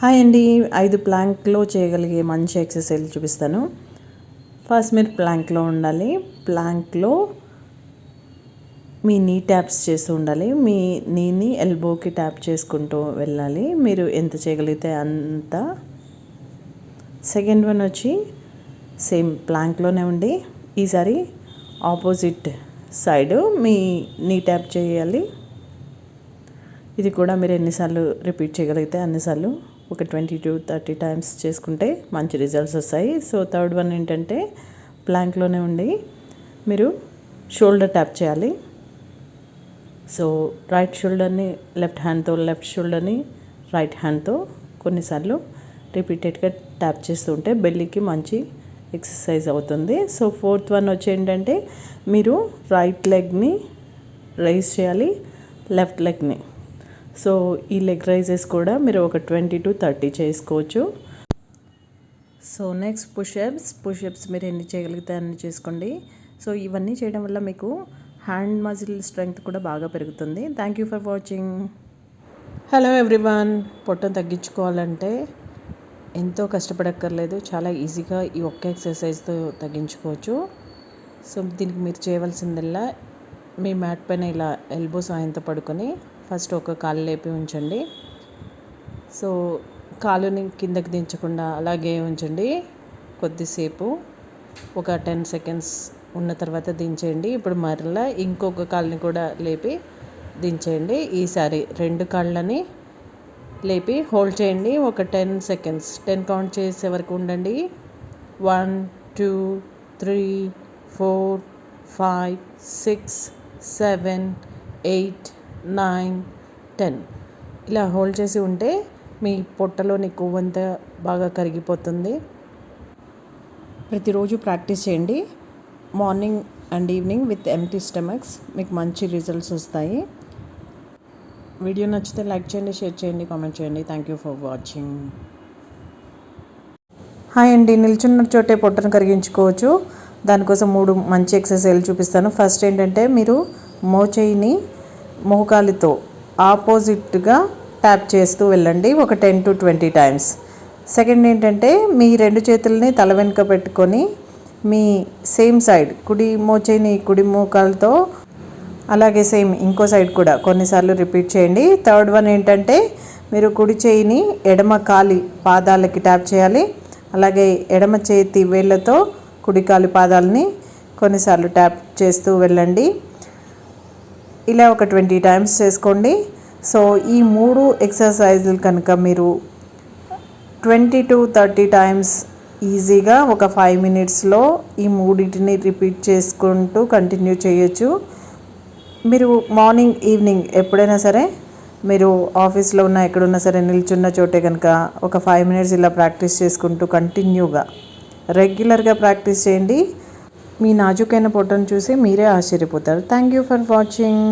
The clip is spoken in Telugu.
హాయ్ అండి, 5 ప్లాంక్లో చేయగలిగే మంచి ఎక్సర్సైజ్ చూపిస్తాను. ఫస్ట్ మీరు ప్లాంక్లో ఉండాలి. ప్లాంక్లో మీ నీ ట్యాప్స్ చేస్తూ ఉండాలి. మీ నీని ఎల్బోకి ట్యాప్ చేసుకుంటూ వెళ్ళాలి. మీరు ఎంత చేయగలిగితే అంత. సెకండ్ వన్ వచ్చి సేమ్ ప్లాంక్లోనే ఉండి ఈసారి ఆపోజిట్ సైడ్ మీ నీ ట్యాప్ చేయాలి. ఇది కూడా మీరు ఎన్నిసార్లు రిపీట్ చేయగలిగితే అన్నిసార్లు ఒక 20 to 30 టైమ్స్ చేసుకుంటే మంచి రిజల్ట్స్ వస్తాయి. సో థర్డ్ వన్ ఏంటంటే ప్లాంక్లోనే ఉండి మీరు షోల్డర్ ట్యాప్ చేయాలి. సో రైట్ షోల్డర్ని లెఫ్ట్ హ్యాండ్తో, లెఫ్ట్ షోల్డర్ని రైట్ హ్యాండ్తో కొన్నిసార్లు రిపీటెడ్గా ట్యాప్ చేస్తూ ఉంటే బెల్లీకి మంచి ఎక్సర్సైజ్ అవుతుంది. సో ఫోర్త్ వన్ వచ్చి ఏంటంటే మీరు రైట్ లెగ్ని రైజ్ చేయాలి, లెఫ్ట్ లెగ్ని. సో ఈ లెగ్ రైజెస్ కూడా మీరు ఒక 20 to 30 చేసుకోవచ్చు. సో నెక్స్ట్ పుషప్స్ మీరు ఎన్ని చేయగలిగితే అన్ని చేసుకోండి. సో ఇవన్నీ చేయడం వల్ల మీకు హ్యాండ్ మజిల్ స్ట్రెంగ్త్ కూడా బాగా పెరుగుతుంది. Thank you for watching. Hello everyone. పొట్టను తగ్గించుకోవాలంటే ఎంతో కష్టపడక్కర్లేదు, చాలా ఈజీగా ఈ ఒక్క ఎక్సర్సైజ్తో తగ్గించుకోవచ్చు. సో దీనికి మీరు చేయవలసిందల్లా మీ మ్యాట్ పైన ఇలా ఎల్బో సాయంతో పడుకొని ఫస్ట్ ఒక కాలు లేపి ఉంచండి. సో కాలుని కిందకి దించకుండా అలాగే ఉంచండి కొద్దిసేపు, ఒక 10 seconds ఉన్న తర్వాత దించేయండి. ఇప్పుడు మరలా ఇంకొక కాలుని కూడా లేపి దించేయండి. ఈసారి 2 కాళ్ళని లేపి హోల్డ్ చేయండి ఒక 10 seconds. 10 కౌంట్ చేసే వరకు ఉండండి. 1 2 3 4 5 6 7 8 9 10 ఇలా హోల్డ్ చేసి ఉంటే మీ పొట్టలోని కొవ్వంతా బాగా కరిగిపోతుంది. ప్రతిరోజు ప్రాక్టీస్ చేయండి, morning and evening with empty stomachs. మీకు మంచి రిజల్ట్స్ వస్తాయి. వీడియో నచ్చితే లైక్ చేయండి, షేర్ చేయండి, కామెంట్ చేయండి. Thank you for watching. Hi అండి, నిల్చున్న చోటే పొట్టను కరిగించుకోవచ్చు. దానికోసం 3 మంచి ఎక్సర్సైజ్లు చూపిస్తాను. ఫస్ట్ ఏంటంటే మీరు మోచేయిని మోకాలితో ఆపోజిట్గా ట్యాప్ చేస్తూ వెళ్ళండి ఒక 10 to 20 టైమ్స్. సెకండ్ ఏంటంటే మీ 2 చేతుల్ని తల వెనుక పెట్టుకొని మీ సేమ్ సైడ్ కుడి మోచేయిని కుడి మోకాలతో అలాగే సేమ్ ఇంకో సైడ్ కూడా కొన్నిసార్లు రిపీట్ చేయండి. థర్డ్ వన్ ఏంటంటే మీరు కుడి చేయిని ఎడమ కాలి పాదాలకి ట్యాప్ చేయాలి. అలాగే ఎడమ చేతి వేళ్ళతో కుడి కాలి పాదాలని కొన్నిసార్లు ట్యాప్ చేస్తూ వెళ్ళండి. ఇలా ఒక 20 టైమ్స్ చేసుకోండి. సో ఈ 3 ఎక్సర్సైజులు కనుక మీరు 20 to 30 టైమ్స్ ఈజీగా ఒక 5 minutesలో ఈ 3టిని రిపీట్ చేసుకుంటూ కంటిన్యూ చేయొచ్చు. మీరు మార్నింగ్ ఈవినింగ్ ఎప్పుడైనా సరే మీరు ఆఫీస్లో ఉన్న ఎక్కడున్నా సరే నిల్చున్న చోటే కనుక ఒక 5 minutes ఇలా ప్రాక్టీస్ చేసుకుంటూ కంటిన్యూగా రెగ్యులర్గా ప్రాక్టీస్ చేయండి. మీ నాజుకైన పొట్టను చూసి మీరే ఆశ్చర్యపోతారు. Thank you for watching.